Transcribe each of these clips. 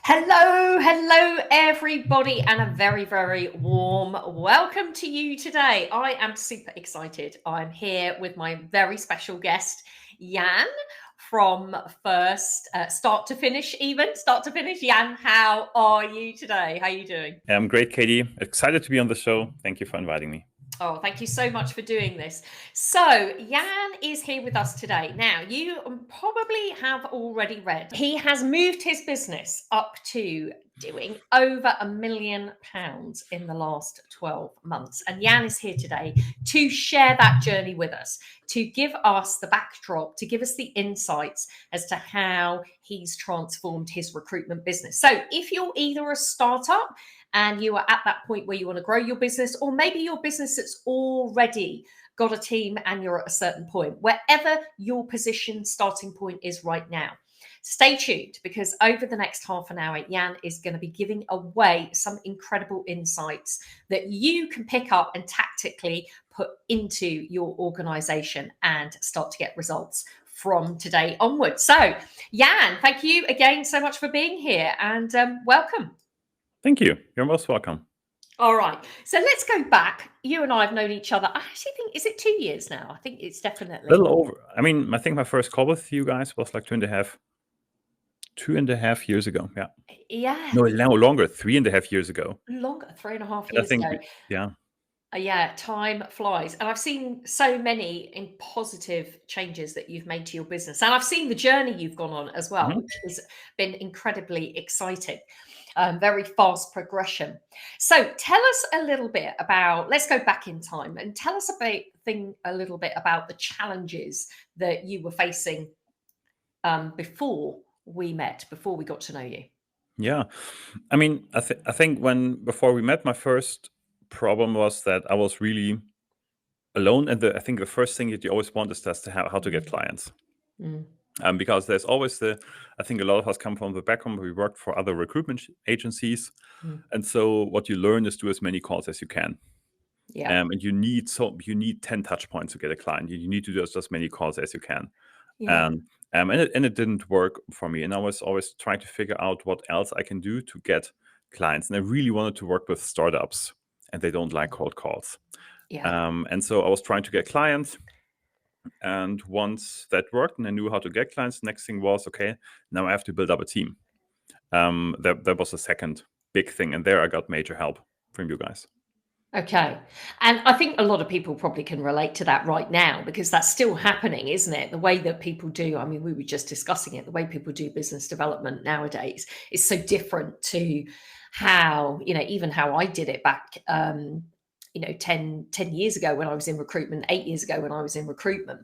Hello, everybody, and a very, very warm welcome to you today. I am super excited. I'm here with my very special guest, Jan, from start to finish. Jan, how are you today? How are you doing? I'm great, Katie. Excited to be on the show. Thank you for inviting me. Oh, thank you so much for doing this. So, Jan is here with us today. Now, you probably have already read, he has moved his business up to doing over £1 million in the last 12 months. And Jan is here today to share that journey with us, to give us the backdrop, to give us the insights as to how he's transformed his recruitment business. So, if you're either a startup and you are at that point where you want to grow your business, or maybe your business that's already got a team and you're at a certain point, wherever your position starting point is right now, stay tuned, because over the next half an hour, Jan is going to be giving away some incredible insights that you can pick up and tactically put into your organization and start to get results from today onwards. So, Jan, thank you again so much for being here, and welcome. Thank you. You're most welcome. All right. So let's go back. You and I have known each other. I actually think, is it 2 years now? I think it's A definitely little over. I think my first call with you guys was like 2.5 years ago. Yeah. yeah, No, now longer. 3.5 years ago. longer, 3.5 And I years think, ago. yeah. Yeah, time flies. And I've seen so many positive changes that you've made to your business. And I've seen the journey you've gone on as well, Mhm. which has been incredibly exciting. Very fast progression. So tell us a little bit about, let's go back in time and tell us a little bit about the challenges that you were facing before we met, before we got to know you. Yeah. I think before we met, my first problem was that I was really alone. And I think the first thing that you always want is just to how to get clients. Mm. Because there's always I think a lot of us come from the background where we worked for other recruitment agencies. Mm. And so what you learn is do as many calls as you can. Yeah. And you need 10 touch points to get a client. You need to do as many calls as you can. Yeah. And it didn't work for me. And I was always trying to figure out what else I can do to get clients. And I really wanted to work with startups, and they don't like cold calls. Yeah. And so I was trying to get clients. And once that worked and I knew how to get clients, next thing was, okay, now I have to build up a team. That was the second big thing. And there I got major help from you guys. Okay. And I think a lot of people probably can relate to that right now, because that's still happening, isn't it? The way that people do, I mean, we were just discussing it, the way people do business development nowadays is so different to how, even how I did it back, 10 years ago when I was in recruitment, 8 years ago when I was in recruitment.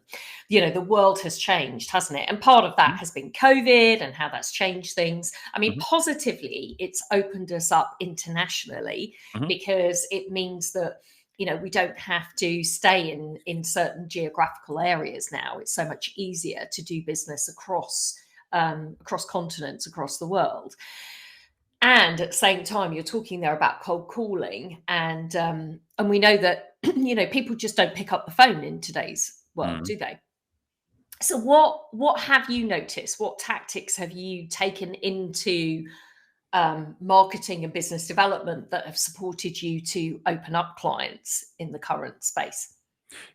The world has changed, hasn't it? And part of that has been COVID and how that's changed things. I mean, Mhm. positively, it's opened us up internationally, Mhm. because it means that we don't have to stay in certain geographical areas now. It's so much easier to do business across continents, across the world. And at the same time, you're talking there about cold calling, and we know that people just don't pick up the phone in today's world, Mhm. do they? So what have you noticed? What tactics have you taken into marketing and business development that have supported you to open up clients in the current space?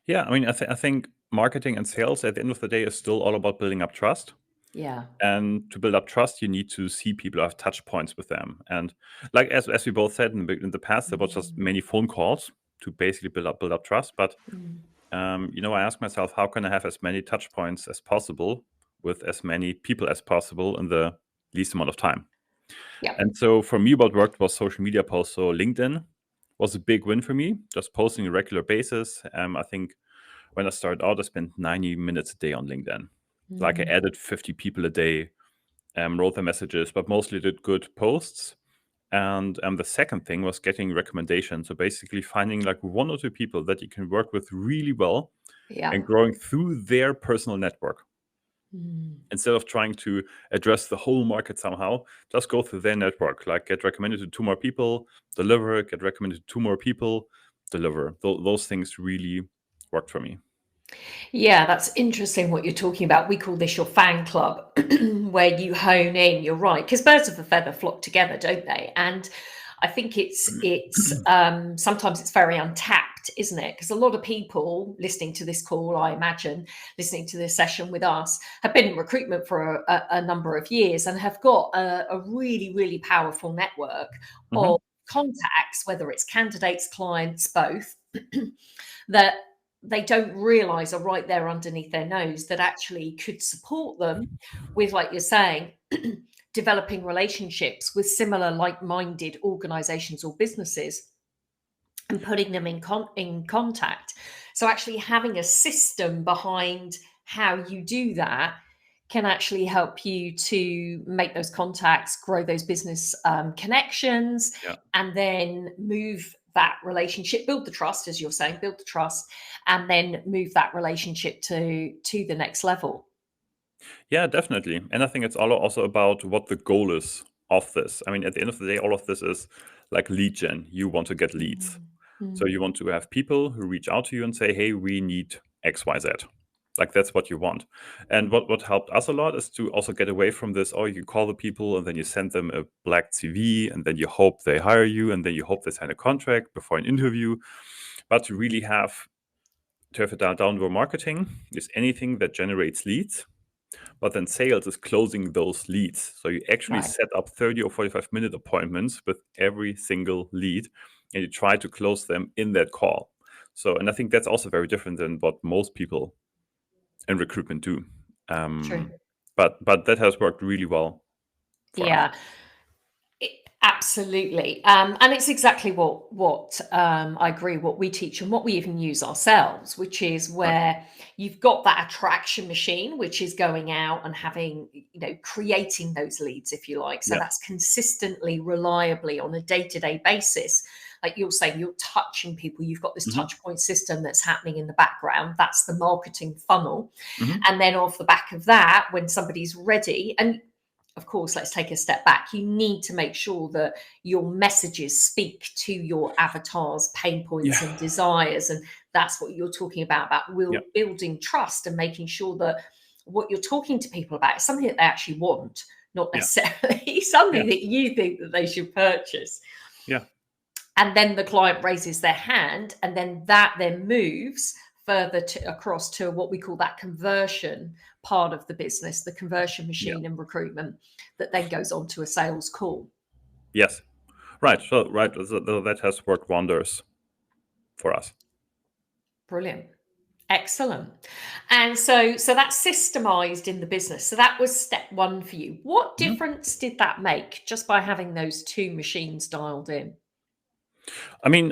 Yeah, I think marketing and sales at the end of the day is still all about building up trust. Yeah. And to build up trust, you need to see people, have touch points with them. And like as we both said in the past, there was just many phone calls to basically build up trust. But Mm. I ask myself, how can I have as many touch points as possible with as many people as possible in the least amount of time? Yeah. And so for me, what worked was social media posts. So LinkedIn was a big win for me, just posting on a regular basis. I think when I started out, I spent 90 minutes a day on LinkedIn. Like I Mm. added 50 people a day, wrote their messages, but mostly did good posts. And the second thing was getting recommendations. So basically finding like one or two people that you can work with really well Yeah. and growing through their personal network. Mm. Instead of trying to address the whole market somehow, just go through their network. Like get recommended to 2 more people, deliver, get recommended to 2 more people, deliver. Those things really worked for me. Yeah, that's interesting what you're talking about. We call this your fan club, where you hone in. You're right, because birds of a feather flock together, don't they? And I think it's sometimes it's very untapped, isn't it? Because a lot of people listening to this call, I imagine, listening to this session with us, have been in recruitment for a number of years and have got a really, really powerful network Hmm. of contacts, whether it's candidates, clients, both, that they don't realize are right there underneath their nose that actually could support them with, like you're saying, developing relationships with similar like-minded organizations or businesses and putting them in contact. So actually having a system behind how you do that can actually help you to make those contacts, grow those business connections, Yeah. and then move that relationship, build the trust, as you're saying, build the trust, and then move that relationship to the next level. Yeah, definitely. And I think it's all also about what the goal is of this. I mean, at the end of the day, all of this is like lead gen. You want to get leads. Mm, So mm, you want to have people who reach out to you and say, hey, we need XYZ. Like that's what you want. And what helped us a lot is to also get away from this, oh, you call the people and then you send them a black CV and then you hope they hire you and then you hope they sign a contract before an interview. But to really have to have a downward marketing is anything that generates leads, but then sales is closing those leads. So you actually right. set up 30 or 45-minute appointments with every single lead and you try to close them in that call. So, and I think that's also very different than what most people in recruitment do. True. But that has worked really well for us. Yeah. Absolutely, and it's exactly what I agree. What we teach and what we even use ourselves, which is Right. where you've got that attraction machine, which is going out and having, creating those leads, if you like. So Yeah. that's consistently, reliably on a day-to-day basis. Like you're saying, you're touching people. You've got this Hmm. touch point system that's happening in the background. That's the marketing funnel, Hmm. and then off the back of that, when somebody's ready, and of course, let's take a step back. You need to make sure that your messages speak to your avatar's pain points Yeah. and desires. And that's what you're talking about Yeah. building trust and making sure that what you're talking to people about is something that they actually want, not Yeah. necessarily Yeah. something that you think that they should purchase. Yeah. And then the client raises their hand, and then that then moves further across to what we call that conversion part of the business, the conversion Yeah. machine in recruitment, that then goes on to a sales call. Yes. Right. So right. So that has worked wonders for us. Brilliant. Excellent. And so that's systemized in the business. So that was step one for you. What Mhm. difference did that make just by having those two machines dialed in? I mean,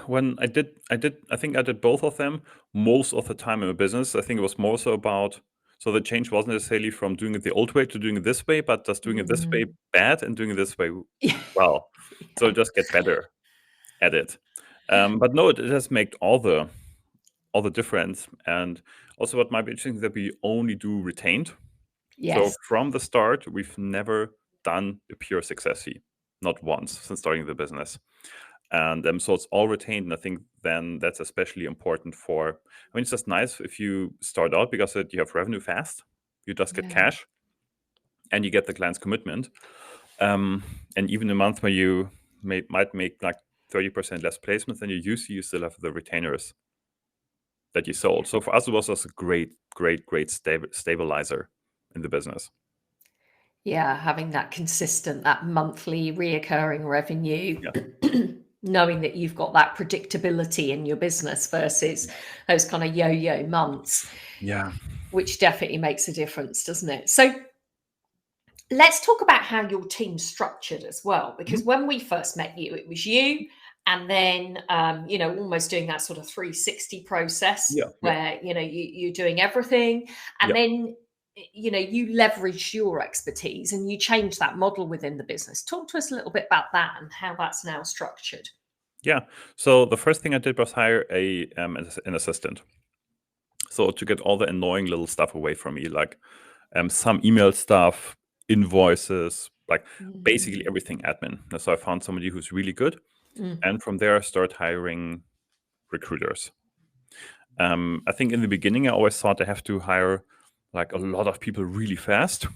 when I think I did both of them most of the time in a business. I think it was more so about, so the change wasn't necessarily from doing it the old way to doing it this way, but just doing it this way Mm. bad and doing it this way Yeah. well. So just get better at it. But no, it has made all the difference. And also, what might be interesting is that we only do retained. So Yes. from the start, we've never done a pure success fee, not once since starting the business. And so it's all retained. And I think then that's especially important for, I mean, it's just nice if you start out because you have revenue fast, you just get Yeah. cash and you get the client's commitment. And even a month where you might make like 30% less placements than you used to, you still have the retainers that you sold. So for us, it was just a great stabilizer in the business. Yeah, having that consistent, that monthly reoccurring revenue, Yeah. knowing that you've got that predictability in your business versus those kind of yo-yo months, Yeah. which definitely makes a difference, doesn't it? So let's talk about how your team's structured as well, because Mhm. when we first met you, it was you, and then almost doing that sort of 360 process Yeah. Yeah. where you're doing everything, and Yeah. then you leverage your expertise and you change that model within the business. Talk to us a little bit about that and how that's now structured. Yeah. So the first thing I did was hire an assistant. So to get all the annoying little stuff away from me, like some email stuff, invoices, like basically Mhm. everything admin. And so I found somebody who's really good, Mm. and from there I started hiring recruiters. I think in the beginning, I always thought I have to hire like a lot of people really fast.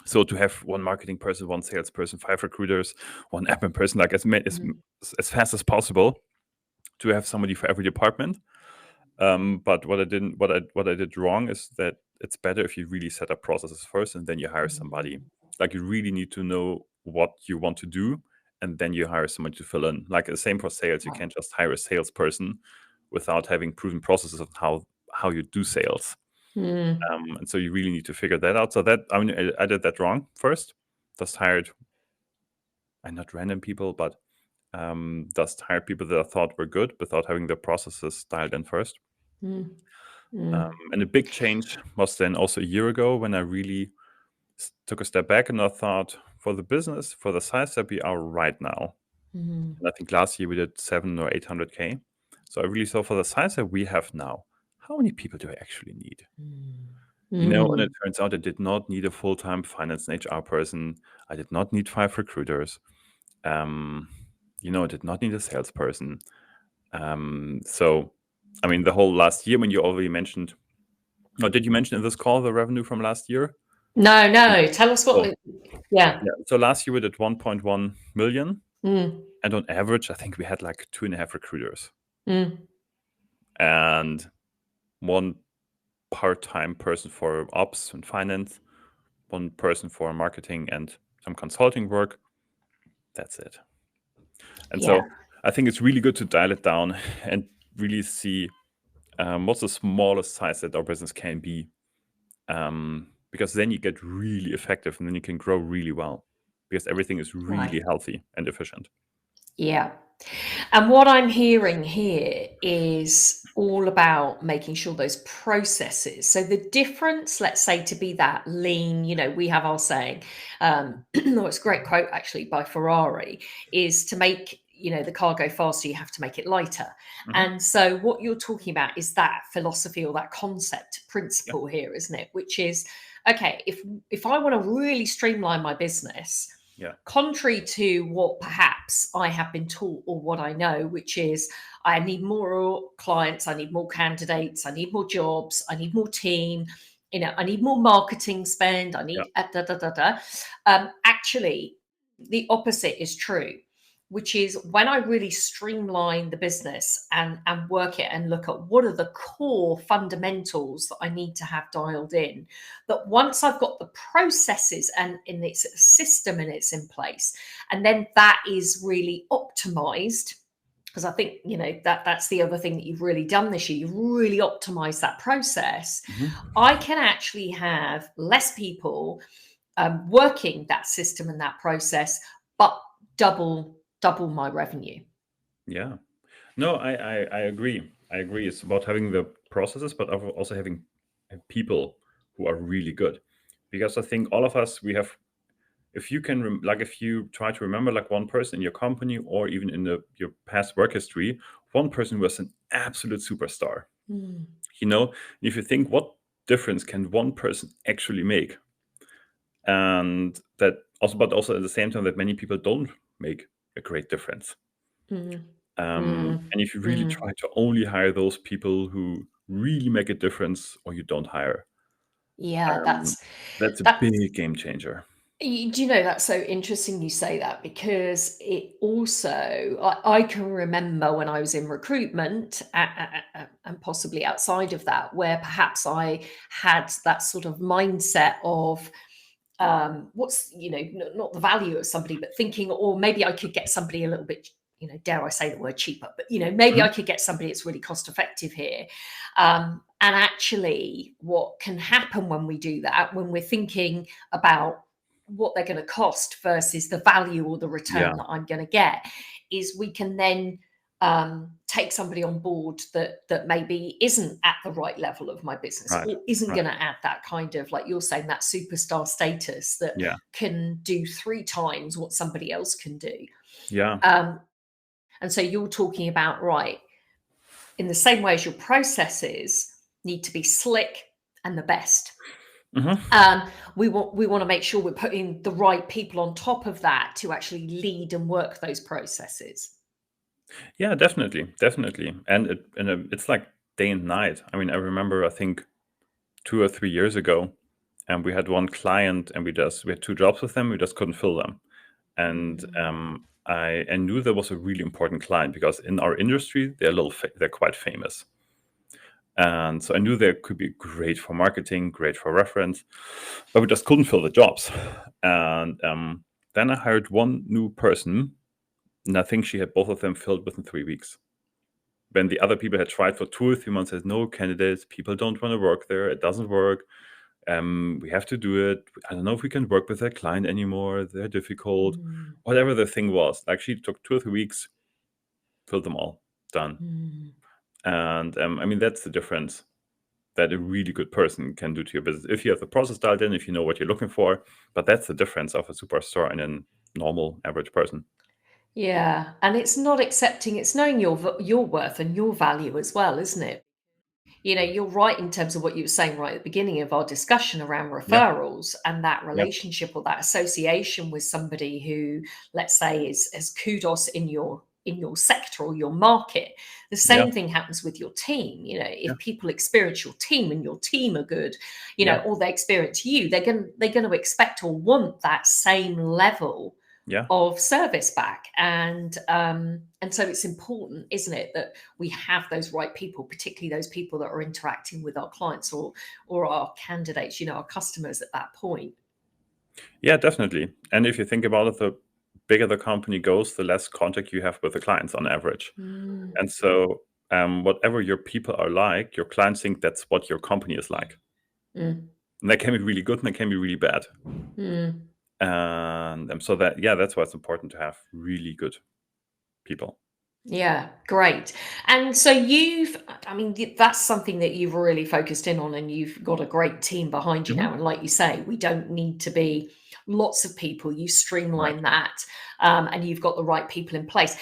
So to have one marketing person, one salesperson, 5 recruiters, one admin person, like as fast as possible, to have somebody for every department. But what I did wrong is that it's better if you really set up processes first and then you hire somebody. Like you really need to know what you want to do, and then you hire someone to fill in. Like the same for sales, you can't just hire a salesperson without having proven processes of how you do sales. And so you really need to figure that out. So that I did that wrong first. Just hired, and not random people, but just hired people that I thought were good without having the processes dialed in first. And a big change was then also a year ago when I really took a step back and I thought, for the business, for the size that we are right now, and I think last year we did 700 or 800K. So I really saw, for the size that we have now, how many people do I actually need? And it turns out I did not need a full-time finance and HR person. I did not need 5 recruiters. I did not need a salesperson. So, I mean, the whole last year, when you already mentioned, or did you mention in this call the revenue from last year? No, tell us what. Yeah. So last year we did 1.1 million. And on average, I think we had like 2.5 recruiters. And 1 part-time person for ops and finance, 1 person for marketing and some consulting work. That's it. And so I think it's really good to dial it down and really see what's the smallest size that our business can be. Because then you get really effective and then you can grow really well, because everything is really healthy and efficient. Yeah. And what I'm hearing here is all about making sure those processes. So the difference, let's say, to be that lean, we have our saying, it's a great quote actually by Ferrari, is to make, the car go faster, you have to make it lighter. And so what you're talking about is that philosophy or that concept principle here, isn't it? Which is, okay, if I want to really streamline my business, contrary to what perhaps I have been taught or what I know, which is I need more clients, I need more candidates, I need more jobs, I need more team, I need more marketing spend, I need actually, the opposite is true, which is when I really streamline the business and work it and look at what are the core fundamentals that I need to have dialed in, that once I've got the processes and in its system and it's in place, and then that is really optimized, because I think, that's the other thing that you've really done this year. You've really optimized that process. I can actually have less people working that system and that process, but double my revenue. Yeah. No, I agree. I agree. It's about having the processes, but also having people who are really good. Because I think all of us, we have, if you can, if you try to remember like one person in your company or even in your past work history, one person who was an absolute superstar. If you think, what difference can one person actually make? And that also, but also at the same time, that many people don't make a great difference. And if you really try to only hire those people who really make a difference, or you don't hire, that's a big game changer. That's so interesting you say that, because it also, I can remember when I was in recruitment and possibly outside of that, where perhaps I had that sort of mindset of what's, not the value of somebody, but thinking, or maybe I could get somebody a little bit, dare I say the word cheaper, but maybe I could get somebody that's really cost effective here. And actually what can happen when we do that, when we're thinking about what they're going to cost versus the value or the return that I'm going to get, is we can then take somebody on board that maybe isn't at the right level of my business, or isn't going to add that kind of, like you're saying, that superstar status that can do 3 times what somebody else can do. And so you're talking about, in the same way as your processes need to be slick and the best. We want to make sure we're putting the right people on top of that to actually lead and work those processes. Yeah, definitely. And it's like day and night. I mean, I remember, I think 2 or 3 years ago, and we had one client, and we had 2 jobs with them. We just couldn't fill them. And I knew there was a really important client because in our industry, they're quite famous. And so I knew they could be great for marketing, great for reference, but we just couldn't fill the jobs. And then I hired one new person, and I think she had both of them filled within 3 weeks. When the other people had tried for 2 or 3 months, said, no candidates, people don't want to work there, it doesn't work. We have to do it. I don't know if we can work with that client anymore. They're difficult. Whatever the thing was. Like, she took 2 or 3 weeks, filled them all, done. And I mean, that's the difference that a really good person can do to your business. If you have the process dialed in, if you know what you're looking for, but that's the difference of a superstar and a normal average person. Yeah, and it's not accepting, it's knowing your worth and your value as well, isn't it? You're right in terms of what you were saying right at the beginning of our discussion around Yeah. referrals and that Yeah. relationship or that association with somebody who, let's say, is kudos in your sector or your market. The Yeah. same thing happens with your team. If Yeah. people experience your team and your team are good, Yeah. or they experience you, they're going to expect or want that same level Yeah. of service back. And so it's important, isn't it, that we have those right people, particularly those people that are interacting with our clients or our candidates, our customers at that point. Yeah, definitely. And if you think about it, the bigger the company goes, the less contact you have with the clients on average. And so whatever your people are like, your clients think that's what your company is like. Mm. And that can be really good and that can be really bad. Mm. And so that's why it's important to have really good people. Yeah, great. And so that's something that you've really focused in on, and you've got a great team behind you Mhm. now. And like you say, we don't need to be lots of people. You Right. streamline that, and you've got the right people in place.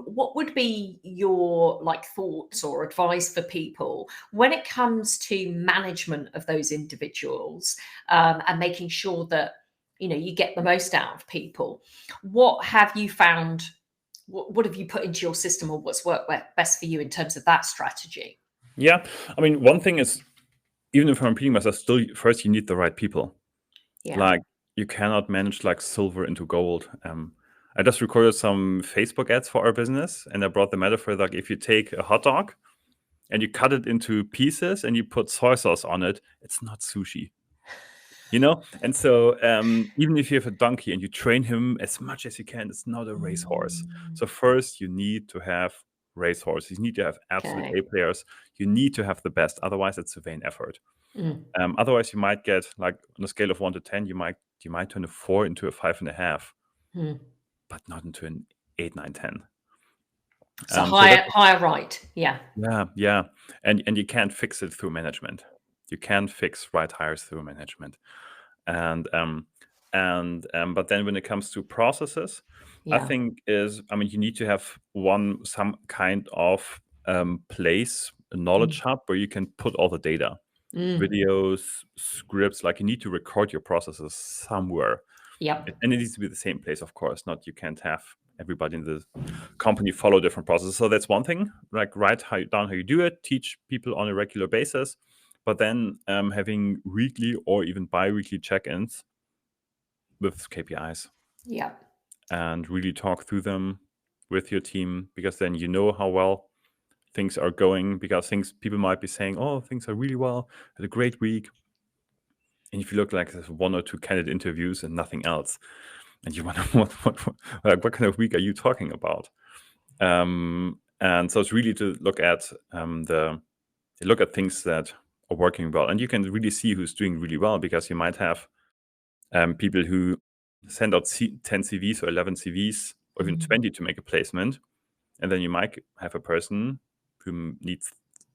What would be your thoughts or advice for people when it comes to management of those individuals, and making sure that you get the most out of people? What have you found? What have you put into your system, or what's worked best for you in terms of that strategy? Yeah. I mean, one thing is, even if I'm repeating myself, still first you need the right people. Yeah. Like, you cannot manage like silver into gold. I just recorded some Facebook ads for our business, and I brought the metaphor like, if you take a hot dog and you cut it into pieces and you put soy sauce on it, it's not sushi. And so even if you have a donkey and you train him as much as you can, it's not a racehorse. So first you need to have racehorses. You need to have absolute Okay. A players. You need to have the best. Otherwise, it's a vain effort. Mm. Otherwise, you might get, like, on a scale of 1 to 10, you might turn a 4 into a 5.5, Mm. but not into an 8, 9, 10. So So that's higher right. Yeah. yeah, and you can't fix it through management. You can't fix right hires through management. And but then when it comes to processes, I Yeah. think you need to have some kind of place, a knowledge Mm. hub where you can put all the data, Mm. videos, scripts. Like, you need to record your processes somewhere, Yep. and it needs to be the same place, of course. Not, you can't have everybody in the company follow different processes. So that's one thing. Like, write down how you do it, teach people on a regular basis, but then having weekly or even bi-weekly check-ins with KPIs, Yep. and really talk through them with your team, because then you know how well things are going. Because people might be saying, oh, things are really well, had a great week. And if you look like there's 1 or 2 candidate interviews and nothing else, and you wonder what kind of week are you talking about? And so it's really to look at things that are working well, and you can really see who's doing really well, because you might have people who send out 10 CVs or 11 CVs or even 20 to make a placement, and then you might have a person who needs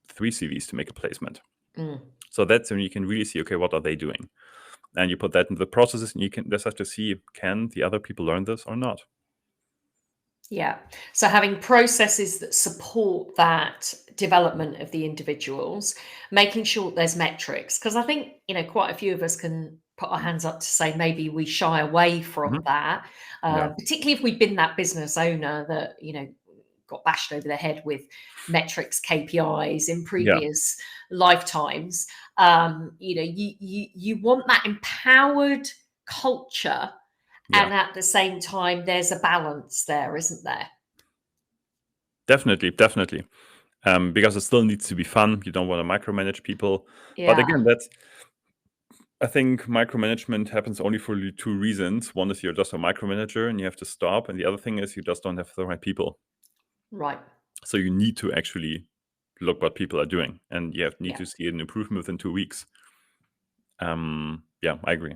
3 CVs to make a placement. Mm. So that's when you can really see, okay, what are they doing? And you put that into the processes, and you can just have to see, can the other people learn this or not? Yeah. So having processes that support that development of the individuals, making sure there's metrics, because I think, quite a few of us can put our hands up to say maybe we shy away from Mhm. that, Yeah. particularly if we've been that business owner that, got bashed over the head with metrics, KPIs in Yeah. previous lifetimes. You want that empowered culture, Yeah. and at the same time, there's a balance there, isn't there? Definitely. Because it still needs to be fun. You don't want to micromanage people. But Yeah. again, I think micromanagement happens only for two reasons. One is you're just a micromanager and you have to stop. And the other thing is you just don't have the right people. Right. So you need to actually look what people are doing. And you need Yeah. to see an improvement within 2 weeks. Yeah, I agree.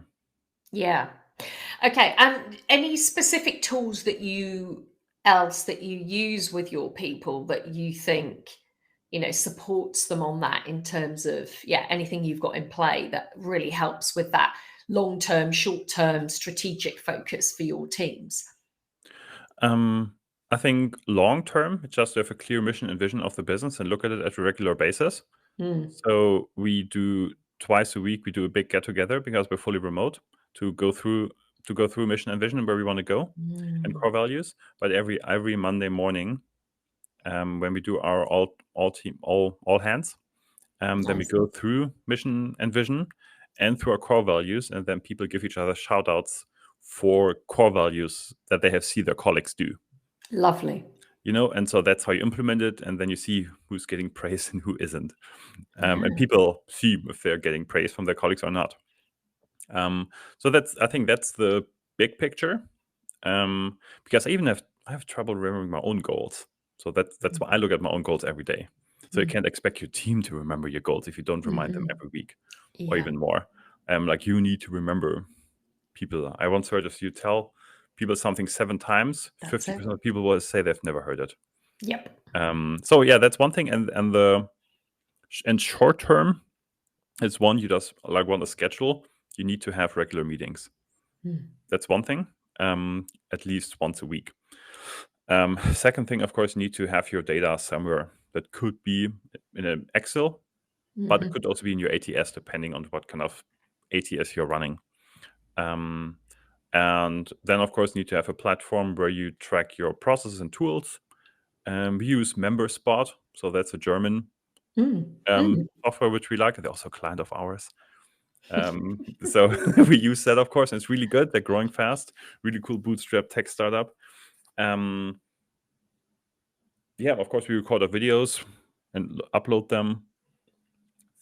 Yeah. Okay. And any specific tools that you use with your people that you think, supports them on that, in terms of, anything you've got in play that really helps with that long-term, short-term strategic focus for your teams? I think long term, just to have a clear mission and vision of the business and look at it at a regular basis. Mm. So we do twice a week. We do a big get together because we're fully remote to go through mission and vision and where we want to go and Mm. core values. But every Monday morning, when we do our all hands, then we Nice. go through mission and vision and through our core values, and then people give each other shout outs for core values that they have seen their colleagues do. Lovely. And so that's how you implement it, and then you see who's getting praise and who isn't. Yeah. And people see if they're getting praise from their colleagues or not. So I think that's the big picture. Because I have trouble remembering my own goals. So that's why I look at my own goals every day. So you can't expect your team to remember your goals if you don't remind them Mhm. every week or Yeah. even more. Like you need to remember people. I once heard if you tell people something 7 times, That's it. 50% of people will say they've never heard it. Yep. So yeah, that's one thing. And short term, it's one you just like want to schedule. You need to have regular meetings. Mm. That's one thing, at least once a week. Second thing, of course, you need to have your data somewhere. That could be in an Excel, but it Mhm. could also be in your ATS, depending on what kind of ATS you're running. And then, of course, you need to have a platform where you track your processes and tools. We use MemberSpot, so that's a German Mm. Mm. software which we like. They're also a client of ours. So we use that, of course, and it's really good. They're growing fast. Really cool bootstrap tech startup. Yeah, of course, we record our videos and upload them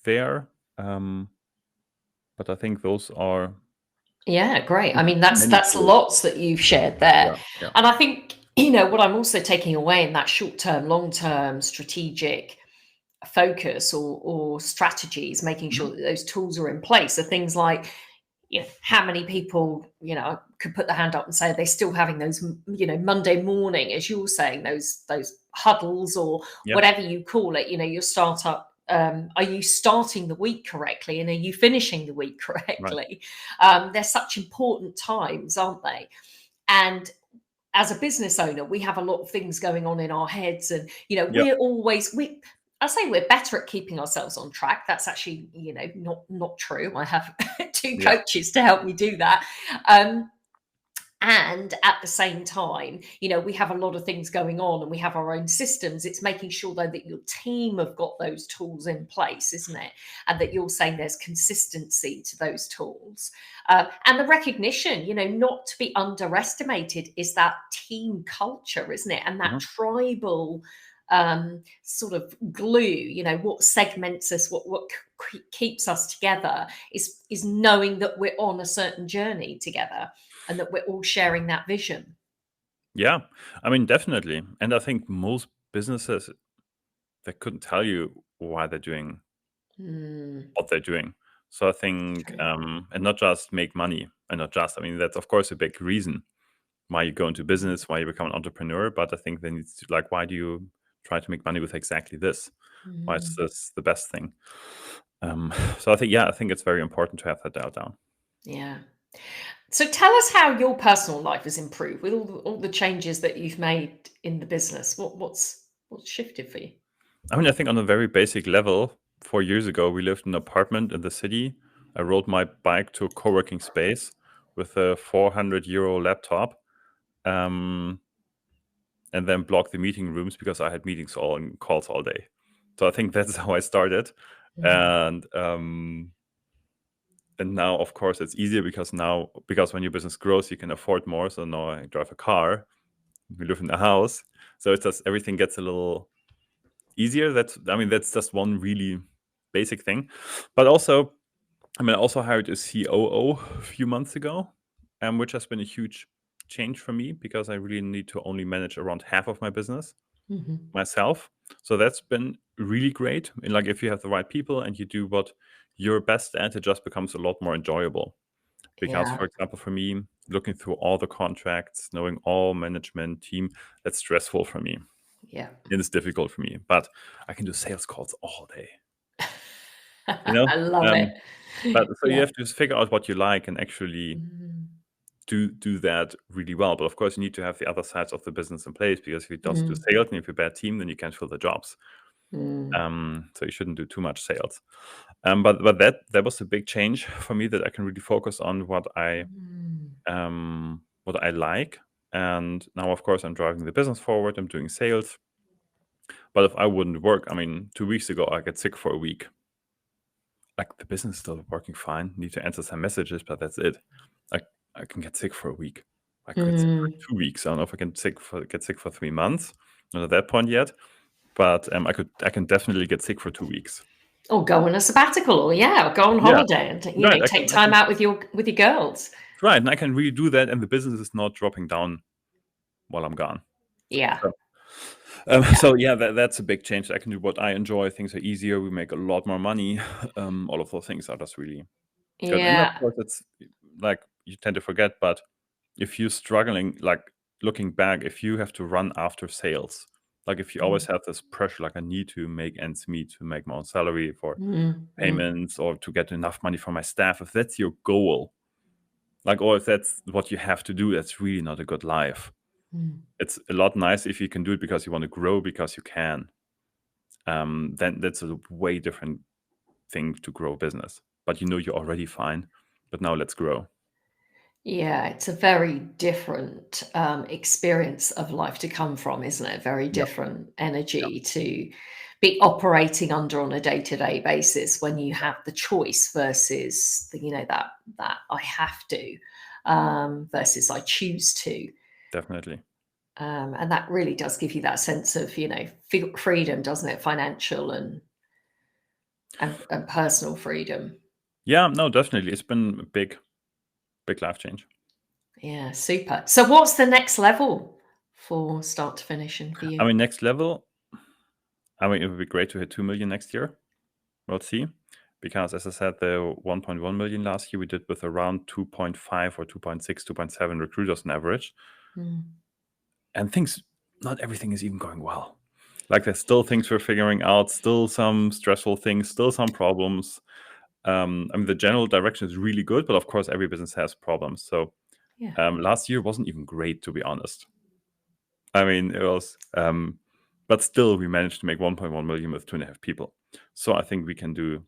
there. But I think those are Yeah, great. I mean, that's many that's tools. lots that you've shared there. Yeah. And I think, what I'm also taking away in that short-term, long-term strategic focus, or strategies, making sure Mhm. that those tools are in place, are things like, how many people, could put the hand up and say they're still having those, Monday morning, as you're saying, those huddles, or Yeah. whatever you call it, your startup. Are you starting the week correctly, and are you finishing the week Right. correctly? They're such important times, aren't they? And as a business owner, we have a lot of things going on in our heads, and Yeah. I say we're better at keeping ourselves on track. That's actually, not true. I have two Yeah. coaches to help me do that. And at the same time, we have a lot of things going on, and we have our own systems. It's making sure, though, that your team have got those tools in place, isn't it? And that you're saying there's consistency to those tools. And the recognition, not to be underestimated, is that team culture, isn't it? And that Mhm. tribal sort of glue, what segments us, what keeps us together, is knowing that we're on a certain journey together, and that we're all sharing that vision. Yeah. I mean, definitely. And I think most businesses, they couldn't tell you why they're doing Mm, what they're doing. So I think, true. and not just make money, and not just, I mean, that's of course a big reason why you go into business, why you become an entrepreneur. But I think then it's like, why do you try to make money with exactly this? Why is Mm, this the best thing? So I think, yeah, I think it's very important to have that dialed down. yeah. So tell us how your personal life has improved with all the changes that you've made in the business. What's shifted for you? I mean, I think on a very basic level, 4 years ago, we lived in an apartment in the city. I rode my bike to a co-working space with a 400 euro laptop. Um, and then block the meeting rooms because I had meetings all and calls all day. So I think that's how I started. And now, of course, it's easier because when your business grows, you can afford more. So now I drive a car, we live in a house, so it's just everything gets a little easier. That's just one really basic thing. But also, I also hired a COO a few months ago, which has been a huge change for me because I really need to only manage around half of my business myself. So that's been really great. And like, if you have the right people and you do what you're best at, it just becomes a lot more enjoyable. Because, for example, for me, looking through all the contracts, knowing all management team, that's stressful for me. Yeah. It is difficult for me, but I can do sales calls all day. I love it. But so you Yeah. have to figure out what you like and actually do that really well. But of course, you need to have the other sides of the business in place, because if you just do sales and if you're a bad team, then you can't fill the jobs. So you shouldn't do too much sales. But that was a big change for me, that I can really focus on what I like. And now, of course, I'm driving the business forward. I'm doing sales. But if I wouldn't work, 2 weeks ago, I got sick for a week. Like, the business is still working fine. Need to answer some messages, but that's it. I can get sick for a week. I could get sick for 2 weeks. I don't know if I can get sick for 3 months. Not at that point yet. But I can definitely get sick for 2 weeks. Or go on a sabbatical, or go on Yeah. holiday and Right. take time out with your girls. Right. And I can really do that, and the business is not dropping down while I'm gone. Yeah. So yeah, that's a big change. I can do what I enjoy. Things are easier. We make a lot more money. All of those things are just really good. And of Yeah. course, it's like, you tend to forget, but if you're struggling, like, looking back, if you have to run after sales, like, if you always have this pressure, like, I need to make ends meet, to make my own salary for payments, or to get enough money for my staff, if that's your goal, like, or if that's what you have to do, that's really not a good life. It's a lot nicer if you can do it because you want to grow, because you can. Then that's a way different thing to grow a business. But you're already fine. But now let's grow. Yeah, it's a very different experience of life to come from, isn't it? Very Yeah. different energy to be operating under on a day-to-day basis, when you have the choice versus that I have to, versus I choose to. Definitely. And that really does give you that sense of freedom, doesn't it? Financial and personal freedom. Yeah, no, definitely. It's been a big life change. Yeah, super. So what's the next level for start to finish and for you? Next level, it would be great to hit 2 million next year. We'll see. Because, as I said, the 1.1 million last year we did with around 2.5 or 2.6, 2.7 recruiters on average. And not everything is even going well. Like, there's still things we're figuring out, still some stressful things, still some problems. The general direction is really good, but of course, every business has problems. So Yeah. last year wasn't even great, to be honest. It was, but still, we managed to make 1.1 million with 2.5 people. So I think we can do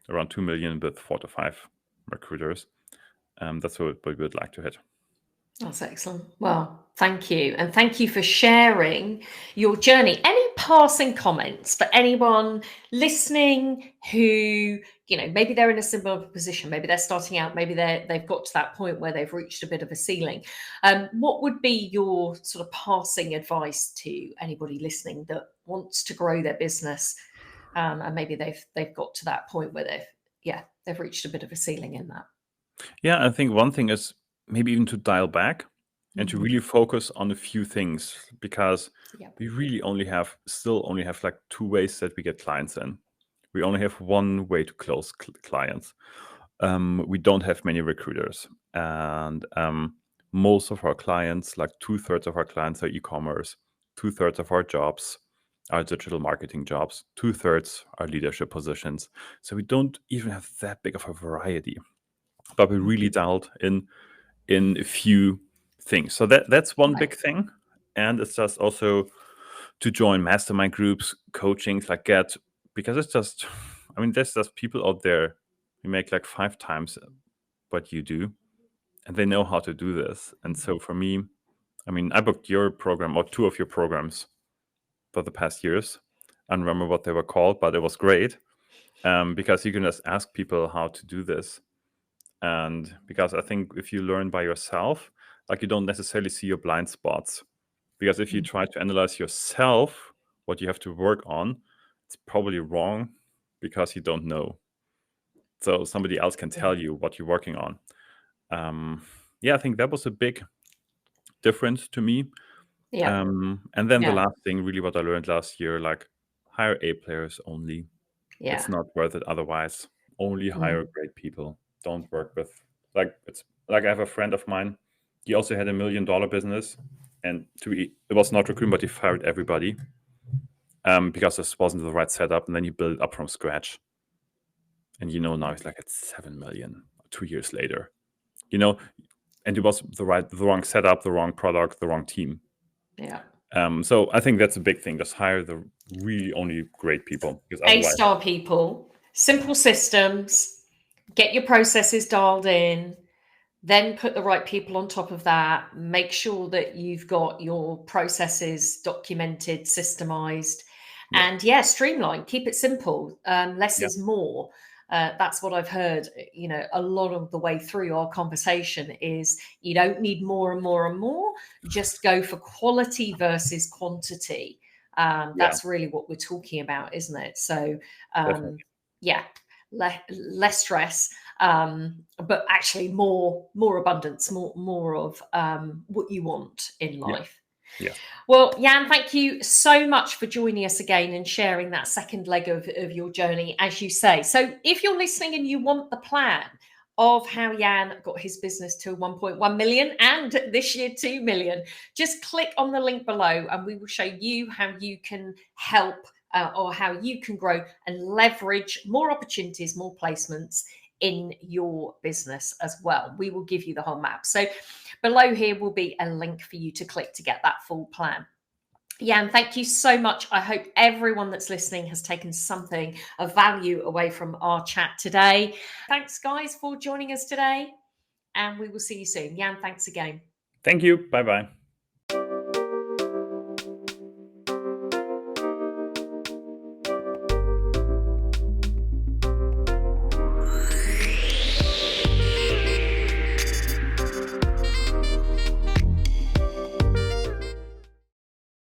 around 2 million with 4 to 5 recruiters. That's what we would like to hit. That's excellent. Well, thank you. And thank you for sharing your journey. Any passing comments for anyone listening who, maybe they're in a similar position, maybe they're starting out, maybe they've got to that point where they've reached a bit of a ceiling. What would be your sort of passing advice to anybody listening that wants to grow their business? And maybe they've got to that point where they've reached a bit of a ceiling in that. Yeah, I think one thing is maybe even to dial back and to really focus on a few things, because Yeah. we really still only have like 2 ways that we get clients in. We only have one way to close clients. We don't have many recruiters, and most of our clients, like 2/3 of our clients, are e-commerce. 2/3 of our jobs are digital marketing jobs. 2/3 are leadership positions. So we don't even have that big of a variety. But we really dialed in a few things. So that's one big thing. And it's just also to join mastermind groups, coachings, because it's just, there's just people out there who make like 5 times what you do, and they know how to do this. And so for me, I mean, I booked your program or 2 of your programs for the past years. I don't remember what they were called, but it was great because you can just ask people how to do this. And because I think if you learn by yourself, like you don't necessarily see your blind spots. Because if you try to analyze yourself, what you have to work on, it's probably wrong because you don't know. So somebody else can tell you what you're working on. Yeah, I think that was a big difference to me. Yeah. And then the Yeah. last thing, really, what I learned last year, like hire A players only. Yeah. It's not worth it otherwise. Only hire Mm. great people. Don't work with it's like I have a friend of mine. He also had $1 million business, and it was not recruitment, but he fired everybody because this wasn't the right setup. And then you build it up from scratch. And now he's like at 7 million 2 years later. And it was the wrong setup, the wrong product, the wrong team. Yeah. So I think that's a big thing. Just hire the really only great people, because otherwise, A-star people, simple systems, get your processes dialed in, then put the right people on top of that, make sure that you've got your processes documented, systemized, yeah, and streamline, keep it simple. Less yeah, is more. That's what I've heard, a lot of the way through our conversation is you don't need more and more and more, just go for quality versus quantity. yeah, That's really what we're talking about, isn't it? So, definitely, yeah, less stress, but actually more abundance, more of what you want in yeah, life. yeah. Well, Jan, thank you so much for joining us again and sharing that second leg of your journey, as you say. So if you're listening and you want the plan of how Jan got his business to 1.1 million and this year 2 million, just click on the link below and we will show you how you can help or how you can grow and leverage more opportunities, more placements in your business as well. We will give you the whole map. So below here will be a link for you to click to get that full plan. Jan, thank you so much. I hope everyone that's listening has taken something of value away from our chat today. Thanks, guys, for joining us today, and we will see you soon. Jan, thanks again. Thank you. Bye bye.